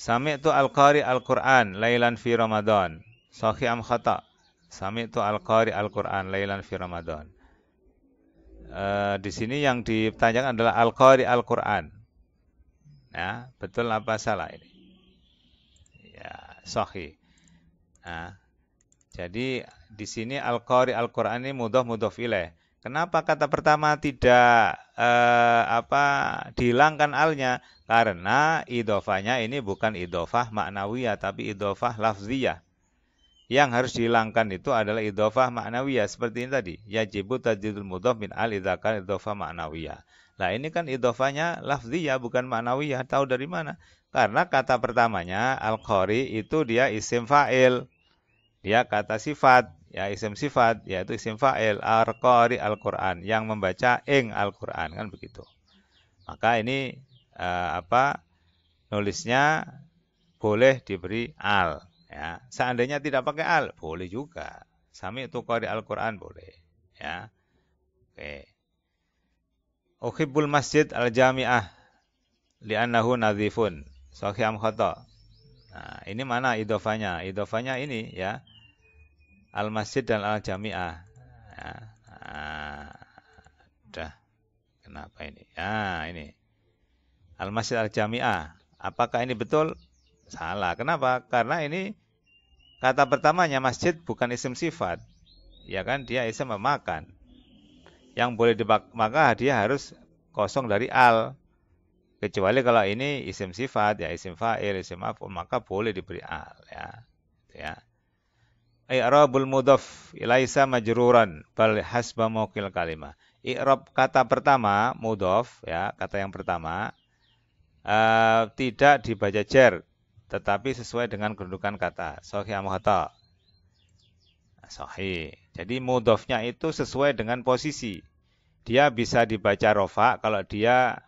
Sami'tu al-qari al-Qur'an lailan fi Ramadan. Sahih am khata? Sami'tu al-qari al-Qur'an lailan fi Ramadan. Di sini yang ditanyakan adalah al-qari al-Qur'an. Ya, betul apa salah ini? Ya, sahih. Nah, jadi di sini al-qari al-Qur'an ini mudhof ilaih. Kenapa kata pertama tidak dihilangkan alnya? Karena idhofahnya ini bukan idhofah maknawiyah tapi idhofah lafziyah. Yang harus dihilangkan itu adalah idhofah maknawiyah seperti ini tadi. Yajibu tajdidul mudhof min al idza kana idhofah maknawiyah. Nah, ini kan idhofahnya lafziyah bukan maknawiyah. Tahu dari mana? Karena kata pertamanya al-qari itu dia isim fa'il. Dia kata sifat, ya isim sifat, yaitu isim fa'il, al-qari al-Qur'an, yang membaca ing Al-Qur'an, kan begitu. Maka ini nulisnya boleh diberi al, ya. Seandainya tidak pakai al, boleh juga. Sami'tu qari al-Qur'an boleh, ya. Oke. Uhibbul masjid al-jami'ah li'annahu nadhifun. Sahih am khata? Nah, ini mana idhofahnya? Idhofahnya ini, ya. Al-Masjid dan Al-Jami'ah. Ya. Nah, kenapa ini? Ya, ini. Al-Masjid Al-Jami'ah. Apakah ini betul? Salah. Kenapa? Karena ini kata pertamanya masjid bukan isim sifat. Ya kan, dia isim memakan. Yang boleh maka dia harus kosong dari al. Kecuali kalau ini isim sifat, ya isim fa'il, isim maf'ul, maka boleh diberi al. Ya. Ya. I'rabul mudhaf ilaisa majruran bal hasba mauqil kalimah. I'rab kata pertama mudhaf, ya, kata yang pertama tidak dibaca jar tetapi sesuai dengan kedudukan kata. Sahih am khata? Sahih. Jadi mudhafnya itu sesuai dengan posisi. Dia bisa dibaca rofa kalau dia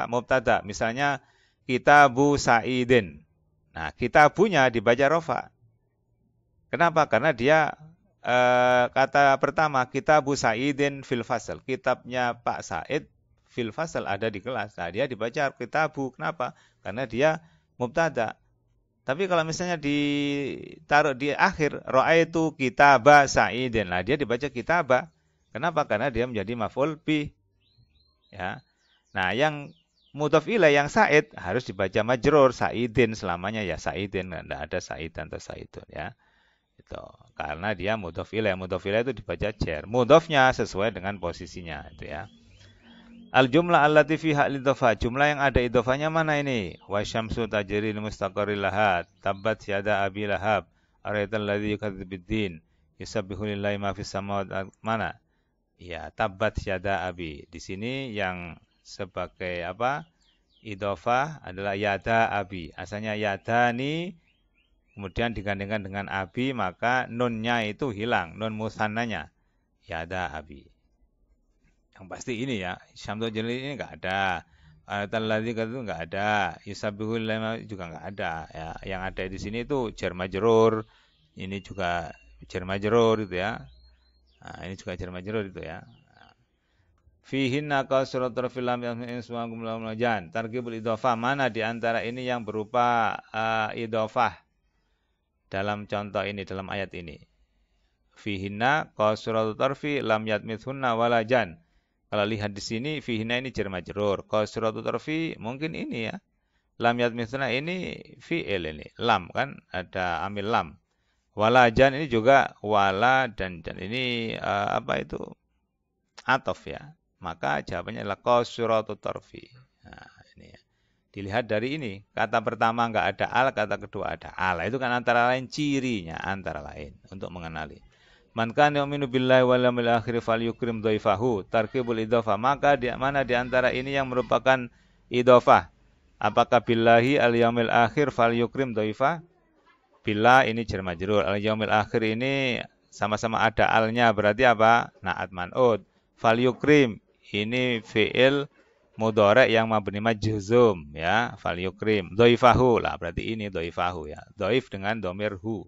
mubtada. Misalnya kitabu Sa'idin. Nah, kitabunya dibaca rofa. Kenapa? Karena dia kata pertama kitabu Sa'idin fil fasal. Kitabnya Pak Said fil fasal ada di kelas. Nah, dia dibaca kitabu. Kenapa? Karena dia mubtada. Tapi kalau misalnya ditaruh di akhir ra'aitu kitaba Sa'idin. Nah, dia dibaca kitaba. Kenapa? Karena dia menjadi maf'ul bih. Ya. Nah, yang mudhaf ilaih yang Sa'id harus dibaca majrur Sa'idin selamanya, ya Sa'idin. Enggak ada Sa'idan atau Sa'idun, ya. Itu karena dia mudhof ilaih itu dibaca jar. Mudhofnya sesuai dengan posisinya itu, ya. Al jumlah allati fiha al-idhofah. Jumlah yang ada idhofahnya mana ini? Wa syamsu tajri li mustaqarril laha. Tabbat yada abi lahab. Araital ladzi yukadzib bid-din. Yusabbihu lillahi ma fis samawati. Mana? Ya, tabbat yada abi. Di sini yang sebagai idhofah adalah yada abi. Asalnya yadani, kemudian digandengkan dengan abi, maka nunnya itu hilang, nun musannanya. Yada abi. Yang pasti ini, ya, syamsul jalil ini enggak ada. Al-ladzi itu enggak ada. Yusabbihu lillahi juga enggak ada, ya. Yang ada di sini itu jar majrur. Ini juga jar majrur itu, ya. Nah, ini juga jar majrur itu, ya. Fihinna qasratul fil lam yasmin suwagum lam jan. Targhibul idhofah, mana di antara ini yang berupa idhofah dalam contoh ini, dalam ayat ini? Fihinna qasratul tarfi lam yatmithunna walajan. Kalau lihat di sini fihinna ini jar majrur, qasratul tarfi mungkin ini, ya. Lam yatmithunna ini fi'il, ini lam kan, ada amil lam. Walajan ini juga wala dan ini atof, ya. Maka jawabannya adalah qasratul tarfi. Nah, ini, ya. Dilihat dari ini, kata pertama enggak ada al, kata kedua ada al. Itu kan antara lain cirinya, antara lain untuk mengenali. Man kana yu'minu billahi wal yawmil akhir falyukrim dhaifahu. Tarkibul idhofah. Maka mana di antara ini yang merupakan idhofah? Apakah billahi al yawmil akhir falyukrim dhaifah? Billah ini jar majrur. Al yawmil akhir ini sama-sama ada alnya, berarti apa? Na'at man'ud. Falyukrim ini fi'il mudhari' yang mabni majzum, ya. Falyukrim dhaifahu lah, berarti ini dhaifahu, ya. Dhaif dengan dhamir hu.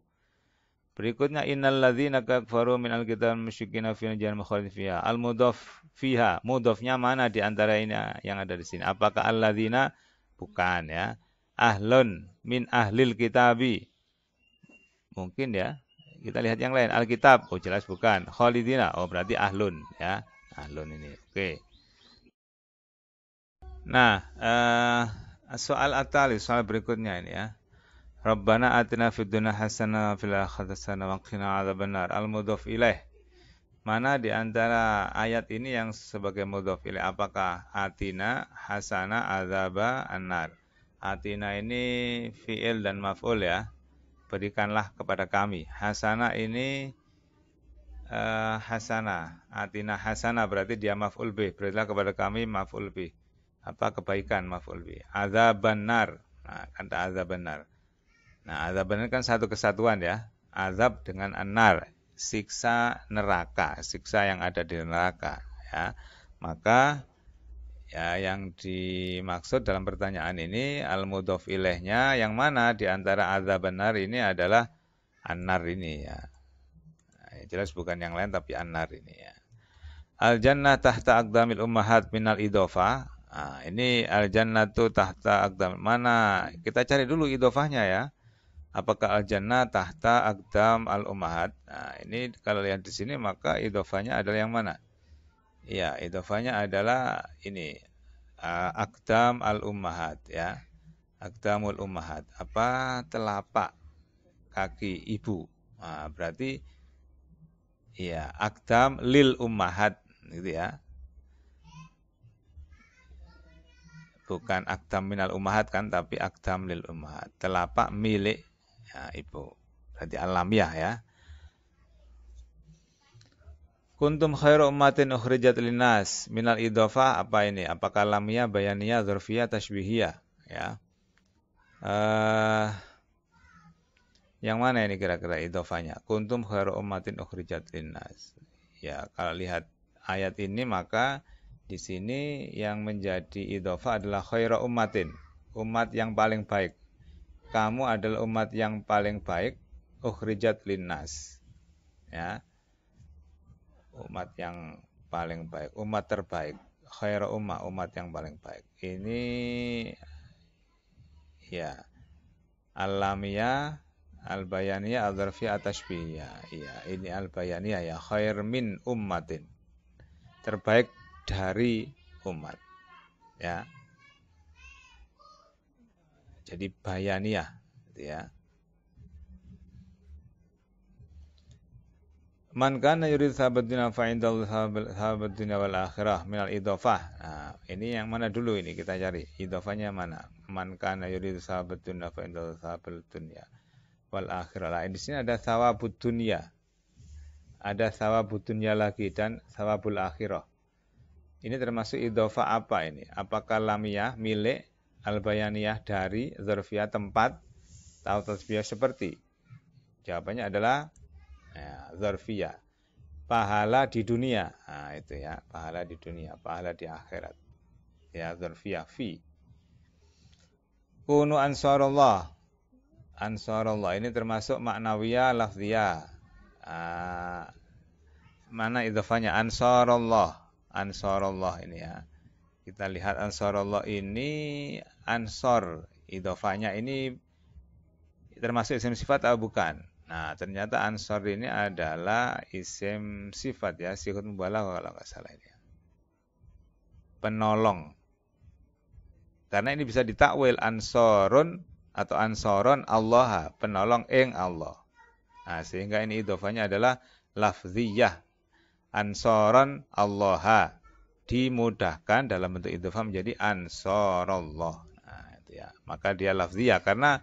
Berikutnya innal ladzina kafaru minal kitab musyrikina fi nar khalidin fiha. Al mudhaf fiha, mudhafnya mana di antara ini yang ada di sini? Apakah alladzina? Bukan, ya. Ahlun min ahlil kitabi. Mungkin ya. Kita lihat yang lain. Alkitab. Oh jelas bukan. Khalidina. Oh berarti ahlun ya. Ahlun ini. Oke. Nah, soal atali, soal berikutnya ini ya. Rabbana atina fid dunya hasanah wa fil akhirati hasanah wa qina adzabannar. Al-mudhof ilaih. Mana di antara ayat ini yang sebagai mudhof ilaih? Apakah atina, hasana, adzaba, annar? Atina ini fi'il dan maf'ul ya. Berikanlah kepada kami. Hasana ini hasana. Atina hasana berarti dia maf'ul bih. Berilah kepada kami maf'ul bih. Apa kebaikan maf'ul bih. Adzaban nar. Nah, kata adzaban nar. Nah, adzaban nar kan satu kesatuan ya. Azab dengan annar. Siksa neraka, siksa yang ada di neraka ya. Maka ya yang dimaksud dalam pertanyaan ini al-mudhof ilaihnya yang mana di antara azab benar ini adalah an-nar ini ya. Nah, jelas bukan yang lain tapi an-nar ini ya. Al-jannah tahta aqdamil ummahat minal idhofah. Nah, ini al-jannatu tahta aqdam. Mana kita cari dulu idhofahnya ya. Apakah al-jannah tahta aqdam al-ummahat? Nah, ini kalau lihat di sini maka idhofahnya adalah yang mana? Iya, idhofahnya adalah ini aqdam al-ummahat ya. Aqdamul ummahat. Apa telapak kaki ibu. Nah, berarti iya, aqdam lil ummahat gitu ya. Bukan aqdam minal ummahat kan, tapi aqdam lil ummahat. Telapak milik ya, ibu. Berarti alamiah ya. Kuntum khairu ummatin ukhrijat linnas minal idhofah apa ini? Apakah lamiyah, bayaniyah, dzarfiyah, tashbihiyah ya? Yang mana ini kira-kira idhofahnya? Kuntum khairu ummatin ukhrijat linnas. Ya, kalau lihat ayat ini maka di sini yang menjadi idhofah adalah khairu ummatin, umat yang paling baik. Kamu adalah umat yang paling baik, ukhrijat linnas. Ya. Umat yang paling baik, umat terbaik, khairu ummah, umat yang paling baik. Ini ya al-lamiyah, al-bayaniyah, al-dzarfiyah, at-tashbihiyah. Iya, ini al-bayaniyah ya, khair min ummatin. Terbaik dari umat. Ya. Jadi bayaniyah gitu ya. Man kana yurid sahabat dunia fa indallahu sahabat dunia wal akhirah minal idhofah. Nah, ini yang mana dulu ini kita cari. Idhofahnya mana? Man kana yurid sahabat dunia fa indallahu sahabat dunia wal akhirah. Nah, di sini ada sawabud dunia. Ada sawabud dunia lagi dan sawabul akhirah. Ini termasuk idhofah apa ini? Apakah lamiyah milik, al-bayaniyah dari, dzarfiyah tempat, atau tasbihah seperti? Jawabannya adalah ya, dzarfiyah. Pahala di dunia. Nah, itu ya, pahala di dunia, pahala di akhirat. Ya, dzarfiyah fi. Kunu ansarullah. Ansarullah ini termasuk maknawiyah, lafziyah. Mana idhofahnya? Ansarullah. Ansarullah ini ya. Kita lihat ansarullah ini ansor. Idhofahnya ini termasuk isim sifat atau bukan? Nah, ternyata ansor ini adalah isim sifat ya, sighah mubalaghah kalau nggak salah ini. Penolong. Karena ini bisa ditakwil ansorun atau ansoron Allah, penolong ing Allah. Nah, sehingga ini idhofahnya adalah lafziyah. Ansoron Allah. Dimudahkan dalam bentuk idhofah menjadi ansorallah. Nah, itu ya. Maka dia lafziyah karena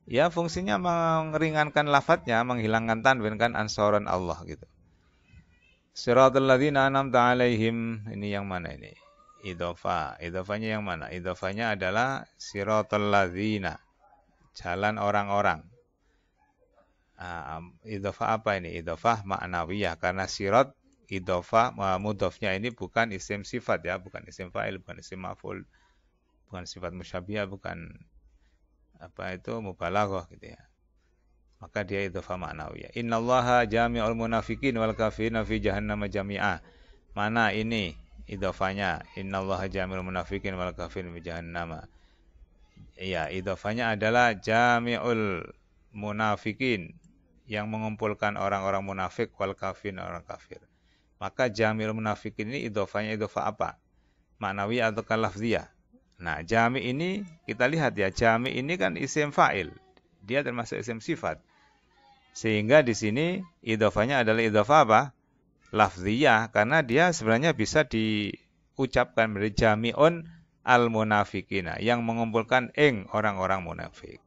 ya fungsinya meringankan lafadznya, menghilangkan tanwin kan ansoran Allah gitu. Siratal ladzina an'amta 'alaihim, ini yang mana ini? Idhofah. Idhofahnya yang mana? Idhofahnya adalah siratal ladzina, jalan orang-orang. Idhofah apa ini? Idhofah ma'nawiyah karena sirat idhofah mudhofnya ini bukan isim sifat ya, bukan isim fa'il, bukan isim maf'ul, bukan sifat musyabihah, bukan apa itu mubalaghah gitu ya. Maka dia idhofah ma'nawiyah. Innallaha jami'ul munafiqin wal kafirina fi jahannam jami'a. Mana ini idhofahnya? Innallaha jami'ul munafiqin wal kafirina fi jahannam. Iya, idhofahnya adalah jami'ul munafikin, yang mengumpulkan orang-orang munafik wal kafirin, orang kafir. Maka jami'ul munafikin ini idhofahnya idhofah apa? Ma'nawi atau lafziyah? Nah, jami' ini kita lihat ya, jami' ini kan isim fa'il. Dia termasuk isim sifat. Sehingga di sini idhofahnya adalah idhofah apa? Lafziyah, karena dia sebenarnya bisa diucapkan menjadi jami'un al-munafikina, yang mengumpulkan orang-orang munafik.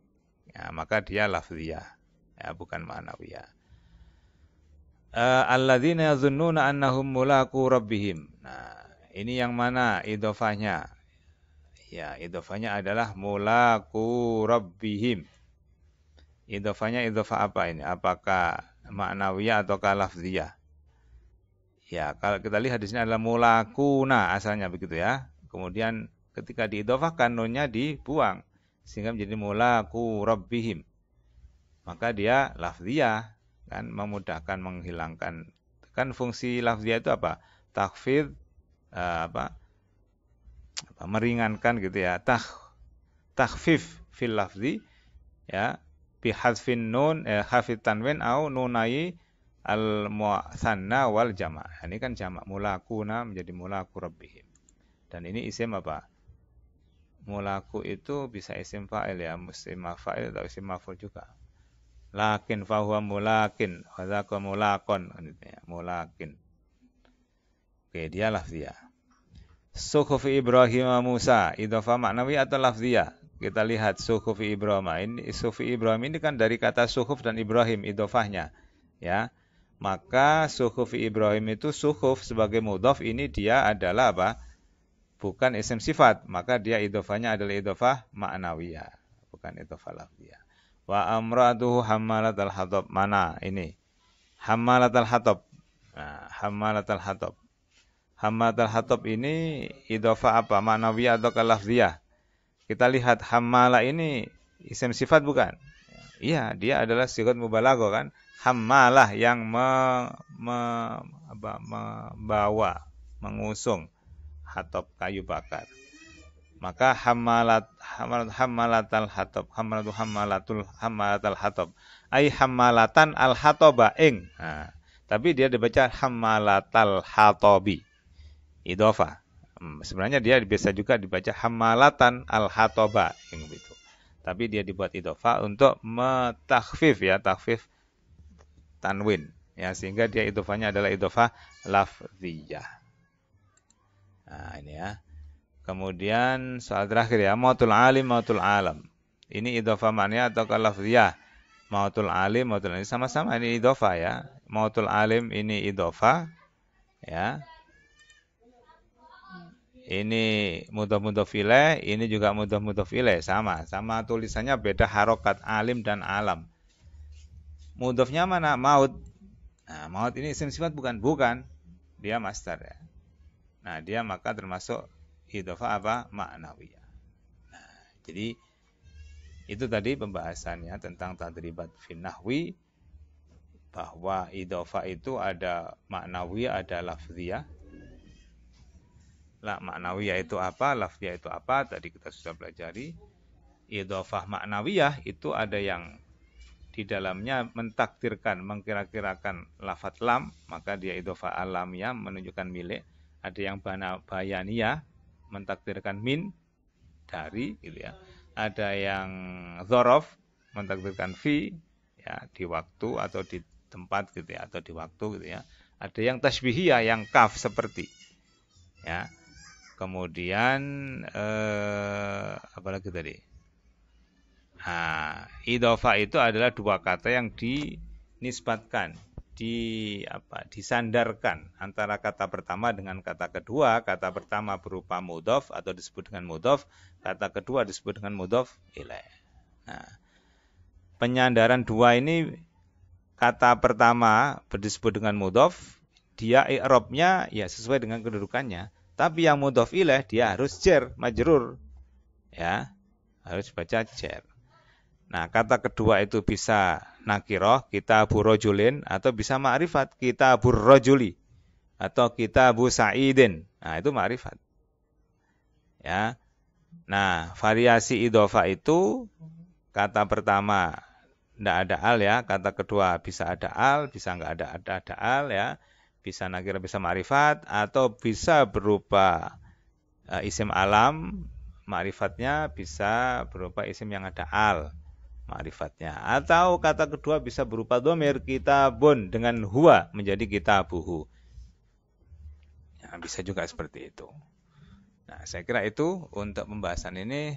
Ya, maka dia lafziyah, ya, bukan ma'nawiyah. Alladzina yazunnuna annahum mulaqu rabbihim. Nah, ini yang mana idhofahnya? Ya, idhofahnya adalah mulaqu rabbihim. Idhofahnya idhofah apa ini? Apakah ma'nawiyah ataukah lafziyah? Ya, kalau kita lihat di sini adalah mulaquna, asalnya begitu ya. Kemudian ketika diidhofahkan nunnya dibuang sehingga menjadi mulaqu rabbihim. Maka dia lafziyah, kan, memudahkan, menghilangkan. Kan fungsi lafziyah itu apa? Takhfid, meringankan gitu ya. Takhfif fil lafzi, ya, bi hadfin nun, hafid tanwin au nunai al mu'tsanna wal jama'. Ini kan jama', mulaquna menjadi mulaqu rabbihim. Dan ini isim apa? Mulaqu itu bisa isim fa'il ya, isim maf'il atau isim maf'ul juga. Lakin fahuwa mulakin, wa dzaka mulaqon, mulakin. Oke, dia lafziyah. Suhufi Ibrahim wa Musa, idhofah maknawi atau lafziyah? Kita lihat suhufi Ibrahim. Ini suhufi Ibrahim ini kan dari kata suhuf dan Ibrahim, idhofahnya, ya. Maka suhufi Ibrahim itu suhuf sebagai mudhaf, ini dia adalah apa? Bukan isim sifat, maka dia idhofahnya adalah idhofah ma'nawiyah, bukan idhofah lafziyah. Wa amratuhu hammalatal hatab. Mana ini? Hammalatal hatab. Nah, hammalatal hatab. Hammalatal hatab ini idhofah apa? Ma'nawiyah atau lafziyah? Kita lihat hammala ini isim sifat bukan? Iya, dia adalah sigat mubalaghah kan? Hammalah yang membawa, mengusung hatab, kayu bakar. Maka hammalatal hatab, hammalatal hatab, ai hammalatan al hataba ing. Nah, tapi dia dibaca hammalatal hatabi, idhofah. Sebenarnya dia biasa juga dibaca hammalatan al hataba ing gitu. Tapi dia dibuat idhofah untuk mentakhfif ya, takhfif tanwin ya, sehingga dia idhofahnya adalah idhofah lafziyah. Nah, ini ya. Kemudian soal terakhir ya, mautul alim, mautul alam. Ini idhofah ma'niyah atau lafziyah? Mautul alim, mautul alim. Sama-sama ini idhofah ya. Mautul alim ini idhofah ya. Ini mudhaf ilaih, ini juga mudhaf ilaih, sama tulisannya, beda harokat, alim dan alam. Mudhafnya mana? Maut. Nah, maut ini isim sifat bukan? Bukan. Dia masdar ya. Nah, dia maka termasuk idhofah apa? Ma'nawiyah. Nah, jadi itu tadi pembahasannya tentang tadribat fin nahwi, bahwa idhofah itu ada ma'nawiyah, ada lafziyah. Lah, ma'nawiyah itu apa? Lafziyah itu apa? Tadi kita sudah pelajari. Idhofah ma'nawiyah itu ada yang di dalamnya mentakdirkan, mengkira-kirakan lafaz lam, maka dia idhofah alamiyah, menunjukkan milik. Ada yang bayaniyah, mentakdirkan min, dari gitu ya. Ada yang dzaraf, mentakdirkan fi, ya, di waktu atau di tempat gitu ya, atau di waktu gitu ya. Ada yang tasbihiyah, yang kaf seperti ya. Kemudian apalagi tadi? Nah, idhofah itu adalah dua kata yang dinisbatkan, disandarkan antara kata pertama dengan kata kedua. Kata pertama berupa mudhaf atau disebut dengan mudhaf, kata kedua disebut dengan mudhaf ilaih. Nah, penyandaran dua ini, kata pertama disebut dengan mudhaf, dia i'rabnya ya sesuai dengan kedudukannya. Tapi yang mudhaf ilaih dia harus jar, majrur. Ya, harus baca jar. Nah, kata kedua itu bisa nakirah, kitabur rajulin, atau bisa ma'rifat, kitabur rajuli, atau kitabu sa'idin. Nah, itu ma'rifat. Ya. Nah, variasi idhofah itu kata pertama tidak ada al ya, kata kedua bisa ada al, bisa nggak ada al ya, bisa nakirah bisa ma'rifat, atau bisa berupa isim alam, ma'rifatnya bisa berupa isim yang ada al, ma'rifatnya. Atau kata kedua bisa berupa dhamir kitabun dengan huwa menjadi kitabuhu. Ya, bisa juga seperti itu. Nah, saya kira itu untuk pembahasan ini.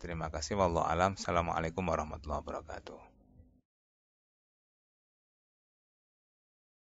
Terima kasih. Wallahu alam. Assalamualaikum warahmatullahi wabarakatuh.